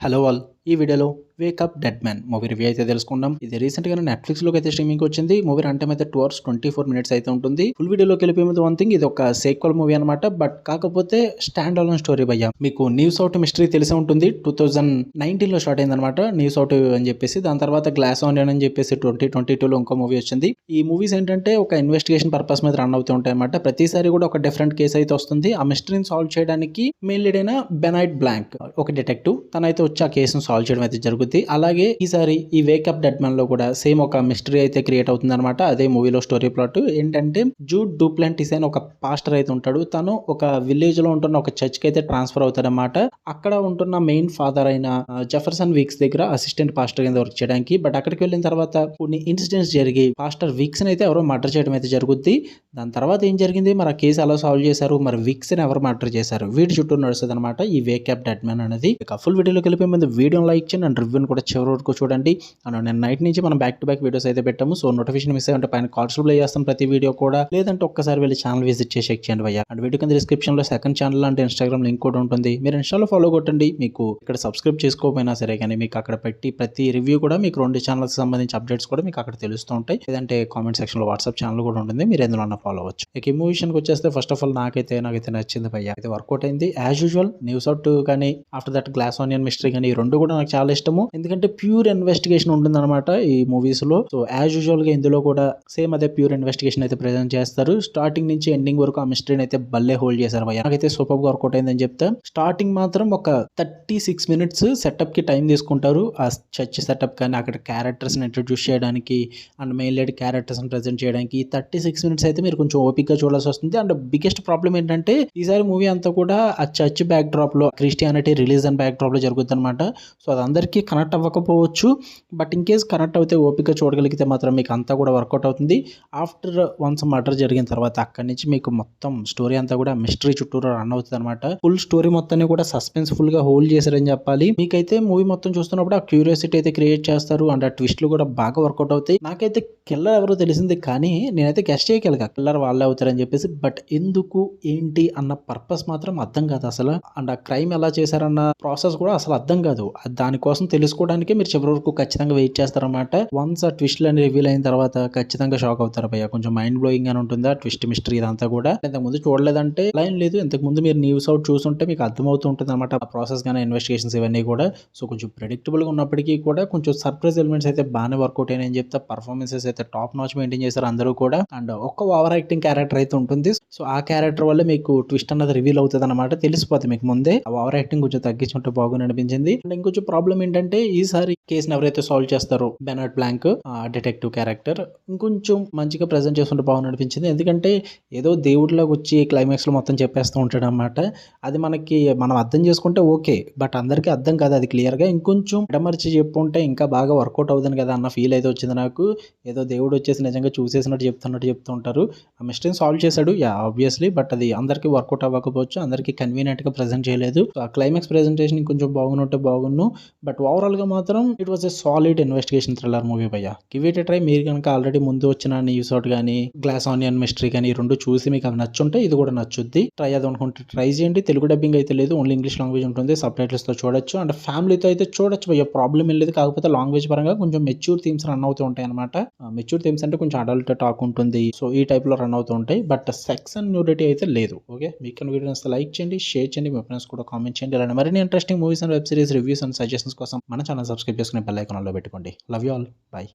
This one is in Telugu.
హలో ఆల్ ఈ వీడియోలో wake up dead man movie review అయితే తెలుసుకుందాం. ఇది రీసెంట్ గా నెట్ఫ్లిక్స్ లోకి అయితే స్ట్రీమింగ్ వచ్చింది. మూవీ రన్ టైం అయితే 2 hours 24 minutes అయితే ఉంటుంది. ఫుల్ వీడియోలోకి వెళ్ళిపోయే ముందు వన్ థింగ్, ఇది ఒక సీక్వెల్ మూవీ అనమాట. బట్ కాకపోతే స్టాండ్ అలోన్ స్టోరీ భయ్య. మీకు న్యూస్ అవుట్ మిస్టరీ తెలిసే ఉంటుంది. 2019 లో స్టార్ట్ అయింది అనమాట న్యూస్ అవుట్ అని చెప్పేసి. దాని తర్వాత గ్లాస్ ఆనియన్ అని చెప్పేసి 2022 లో ఇంకో మూవీ వచ్చింది. ఈ మూవీస్ ఏంటంటే ఒక ఇన్వెస్టిగేషన్ పర్పస్ మీద రన్ అవుతూ ఉంటాయి అనమాట. ప్రతిసారి కూడా ఒక డిఫరెంట్ కేసు అయితే వస్తుంది. ఆ మిస్టరీని సాల్వ్ చేయడానికి మెయిన్ లీడ్ అయిన బెనాయిట్ బ్లాంక్ ఒక డిటెక్టివ్ తనైతే వచ్చి ఆ కేసును సాల్వ్ చేయడం అయితే జరుగుతుంది. అలాగే ఈసారి ఈ వేకప్ డెడ్ మ్యాన్ లో కూడా సేమ్ ఒక మిస్టరీ అయితే క్రియేట్ అవుతుంది అనమాట. అదే మూవీలో స్టోరీ ప్లాట్ ఏంటంటే, జూడ్ డూప్లాంటిస్ అని ఒక పాస్టర్ అయితే ఉంటాడు. తను ఒక విలేజ్ లో ఉంటున్న ఒక చర్చ్ కి అయితే ట్రాన్స్ఫర్ అవుతాడనమాట. అక్కడ ఉంటున్న మెయిన్ ఫాదర్ అయిన జెఫర్సన్ వీక్స్ దగ్గర అసిస్టెంట్ పాస్టర్ కింద వర్క్ చేయడానికి. బట్ అక్కడికి వెళ్ళిన తర్వాత కొన్ని ఇన్సిడెంట్స్ జరిగి పాస్టర్ వీక్స్ అయితే ఎవరో మర్డర్ చేయడం అయితే జరుగుద్ది. దాని తర్వాత ఏం జరిగింది, మరి ఆ కేసు ఎలా సాల్వ్ చేశారు, మరి వీక్స్ ఎవరు మర్డర్ చేశారు, వీటి చుట్టూ నడుస్తుంది అనమాట ఈ వేకప్ డెడ్ మ్యాన్ అనేది. ఇక ఫుల్ వీడియోలోకి వెళ్ళిపోయే ముందు వీడియో లైక్ చేయండి అండ్ రివ్యూని కూడా చివరి వరకు చూడండి. అండ్ నేను నైట్ నుంచి మనం బ్యాక్ టు బ్యాక్ వీడియోస్ అయితే పెట్టాము. సో నోటిఫికేషన్ మిస్ అయ్యంటే పైన కార్డ్స్ ప్లే చేస్తాం ప్రతి వీడియో కూడా. లేదంటే ఒక్కసారి వెళ్ళి ఛానల్ విజిట్ చేసి చెక్ చేయండి భయ్య. అండ్ వీడియో కింద డిస్క్రిప్షన్ లో సెకండ్ ఛానల్ అంటే ఇన్స్టాగ్రామ్ లింక్ కూడా ఉంటుంది. మీరు ఇన్స్టాలో ఫాలో కొట్టండి. మీకు ఇక్కడ సబ్స్క్రైబ్ చేసుకోకపోయినా సరే కానీ మీకు అక్కడ పెట్టి ప్రతి రివ్యూ కూడా మీకు 2 ఛానల్స్ సంబంధించి అప్డేట్స్ కూడా మీకు అక్కడ తెలుస్తూ ఉంటాయి. లేదంటే కామెంట్ సెక్షన్ లో వాట్సాప్ ఛానల్ కూడా ఉంటుంది. మీరు ఎందులో ఫాలో అవ్వచ్చు. ఇక ఈ మూవీ విషయానికి వచ్చేస్తే ఫస్ట్ ఆఫ్ ఆల్ నాకైతే నచ్చింది భయ్య. అయితే వర్కౌట్ అయింది యాజ్ యూజువల్. న్యూస్ అవుట్ కానీ after that glass Onion mystery కానీ ఈ రెండు కూడా నాకు చాలా ఇష్టము. ఎందుకంటే ప్యూర్ ఇన్వెస్టిగేషన్ ఉంటుంది అనమాట ఈ మూవీస్ లో. సో యాజ్ యూజువల్ గా ఇందులో కూడా సేమ్ అదే ప్యూర్ ఇన్వెస్టిగేషన్ అయితే ప్రెజెంట్ చేస్తారు. స్టార్టింగ్ నుంచి ఎండింగ్ వరకు ఆ మిస్టరీని అయితే బల్లే హోల్డ్ చేశారు భయ్య. నాకైతే సూపర్ గా వర్కౌట్ అయిందని చెప్తా. స్టార్టింగ్ మాత్రం ఒక 36 minutes సెటప్ కి టైం తీసుకుంటారు. ఆ చర్చ్ సెటప్ కానీ అక్కడ క్యారెక్టర్స్ ని ఇంట్రడ్యూస్ చేయడానికి అండ్ మెయిన్ లీడ్ క్యారెక్టర్స్ ని ప్రెజెంట్ చేయడానికి 36 minutes అయితే మీరు కొంచెం ఓపిక చూడాల్సి వస్తుంది. అండ్ బిగ్గెస్ట్ ప్రాబ్లం ఏంటంటే, ఈసారి మూవీ అంతా కూడా ఆ చర్చ్ బ్యాక్ డ్రాప్ లో క్రిస్టియానిటీ రిలీజన్ బ్యాక్ డ్రాప్ లో జరుగుతుంది అనమాట. సో అది అందరికీ కనెక్ట్ అవ్వకపోవచ్చు. బట్ ఇన్ కేస్ కనెక్ట్ అయితే ఓపిక చూడగలిగితే మాత్రం మీకు అంతా కూడా వర్కౌట్ అవుతుంది. ఆఫ్టర్ వన్స్ మర్డర్ జరిగిన తర్వాత అక్కడి నుంచి మీకు మొత్తం స్టోరీ అంతా కూడా మిస్టరీ చుట్టూ రన్ అవుతుంది అనమాట. ఫుల్ స్టోరీ మొత్తాన్ని కూడా సస్పెన్స్ఫుల్ గా హోల్డ్ చేశారని చెప్పాలి. మీకైతే మూవీ మొత్తం చూస్తున్నప్పుడు ఆ క్యూరియాసిటీ అయితే క్రియేట్ చేస్తారు. అండ్ ఆ ట్విస్ట్లు కూడా బాగా వర్కౌట్ అవుతాయి. నాకైతే కిల్లర్ ఎవరో తెలిసింది కానీ నేనైతే గెస్ట్ చేయగలిగా కిల్లర్ వాళ్ళే అవుతారని చెప్పేసి. బట్ ఎందుకు ఏంటి అన్న పర్పస్ మాత్రం అర్థం కాదు అసలు. అండ్ ఆ క్రైమ్ ఎలా చేశారన్న ప్రాసెస్ కూడా అసలు అర్థం కాదు. దానికోసం తెలుసుకోవడానికి మీరు చివరి వరకు ఖచ్చితంగా వెయిట్ చేస్తారన్నమాట. వన్స్ ఆ ట్విస్ట్ అని రివీల్ అయిన తర్వాత ఖచ్చితంగా షాక్ అవుతారు భయ్య. కొంచెం మైండ్ బ్లోయింగ్ అని ఉంటుంది ఆ ట్విస్ట్ మిస్టరీ ఇదంతా కూడా. ఇంతకు ముందు చూడలేదంటే లైన్ లేదు, ఇంతకు ముందు మీరు న్యూస్ అవుట్ చూస్తుంటే మీకు అర్థమవుతూ ఉంటుంది అనమాట ఆ ప్రాసెస్ గానీ ఇన్వెస్టిగేషన్స్ ఇవన్నీ కూడా. సో కొంచెం ప్రెడిక్టబుల్ గా ఉన్నప్పటికీ కూడా కొంచెం సర్ప్రైజ్ ఎలిమెంట్స్ అయితే బాగానే వర్కౌట్ అయినాయని చెప్తా. పర్ఫార్మెన్సెస్ అయితే టాప్ నాచ్ మెయింటైన్ చేశారు అందరూ కూడా. అండ్ ఒక్క ఓవర్ యాక్టింగ్ క్యారెక్టర్ అయితే ఉంటుంది. సో ఆ క్యారెక్టర్ వల్ల మీకు ట్విస్ట్ అన్నది రివీల్ అవుతుంది అనమాట. తెలిసిపోతుంది మీకు ముందే. ఆ ఓవర్ యాక్టింగ్ కొంచెం తగ్గించుంటే బాగుంది అనిపించింది. అండ్ ఇంకొంచెం ప్రాబ్లం ఏంటంటే, ఈసారి కేసుని ఎవరైతే సాల్వ్ చేస్తారో బెనర్డ్ బ్లాంక్ డిటెక్టివ్ క్యారెక్టర్ ఇంకొంచెం మంచిగా ప్రెజెంట్ చేస్తుంటే బాగుంది అనిపించింది. ఎందుకంటే ఏదో దేవుడిలాగా వచ్చి క్లైమాక్స్ లో మొత్తం చెప్పేస్తూ ఉంటాడు అనమాట. అది మనం అర్థం చేసుకుంటే ఓకే, బట్ అందరికీ అర్థం కాదు అది క్లియర్ గా. ఇంకొంచెం ఎడమర్చి చెప్పుంటే ఇంకా బాగా వర్కౌట్ అవుతుంది కదా అన్న ఫీల్ అయితే వచ్చింది నాకు. ఏదో దేవుడు వచ్చేసి నిజంగా చూసేసినట్టు చెప్తూ ఉంటారు. ఆ మిస్టరీని సాల్వ్ చేశాడు యా ఆబ్వియస్లీ. బట్ అది అందరికీ వర్కౌట్ అవ్వకపోవచ్చు, అందరికీ కన్వీనియంట్ గా ప్రెజెంట్ చేయలేదు. ఆ క్లైమాక్స్ ప్రెజెంటేషన్ ఇంకొంచెం బాగుంటే బాగున్ను. బట్ ఓవరాల్ గా మాత్రం it was a solid investigation thriller movie భయ్య. Give it a try. మీరు కనుక ఆల్రెడీ ముందు వచ్చిన న్యూస్ అవుట్ కానీ గ్లాస్ ఆనియన్ మిస్టరీ కానీ ఈ రెండు చూసి మీకు అవి నచ్చుంటే ఇది కూడా నచ్చుద్ది. ట్రై అది అనుకుంటే ట్రై చేయండి. తెలుగు డబ్బింగ్ అయితే లేదు, ఓన్లీ ఇంగ్లీష్ లాంగ్వేజ్ ఉంటుంది. సబ్ టైటిల్స్ తో చూడొచ్చు. అండ్ ఫ్యామిలీతో అయితే చూడొచ్చు భయ్య, ప్రాబ్లం ఏం లేదు. కాకపోతే లాంగ్వేజ్ పరంగా కొంచెం మెచ్యూర్ థీమ్స్ రన్ అవుతూ ఉంటాయి అనమాట. మెచ్యూర్ థీమ్స్ అంటే కొంచెం అడల్ట్ టాక్ ఉంటుంది. సో ఈ టైప్ లో రన్ అవుతూ ఉంటాయి. బట్ సెక్స్ అండ్ న్యూడిటీ అయితే లేదు. ఓకే, మీకు వీడియోస్ లైక్ చేయండి, షేర్ చేయండి, మీ ఫ్రెండ్స్ కూడా కామెంట్ చేయండి. అలానే మరిన్ని interesting movies and web series reviews and suggestions కోసం మన ఛానల్ సబ్స్క్రైబ్ చేసుకుని బెల్ ఐకాన్ లో పెట్టుకోండి. Love you all, by.